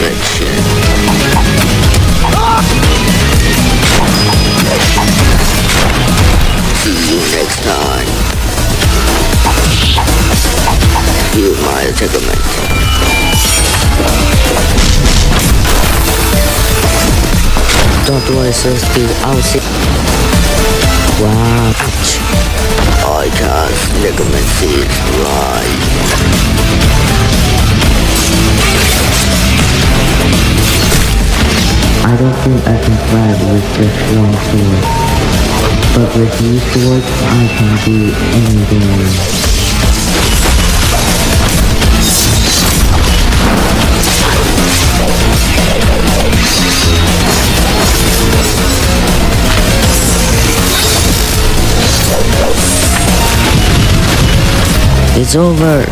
perfection. See you next time. Feel my attackment. Don't worry, Shedletsky, I'll see. Wow, ouch. I cast necromancy's rise. I don't think I can fight with just one sword, but with these swords I can do anything. It's over.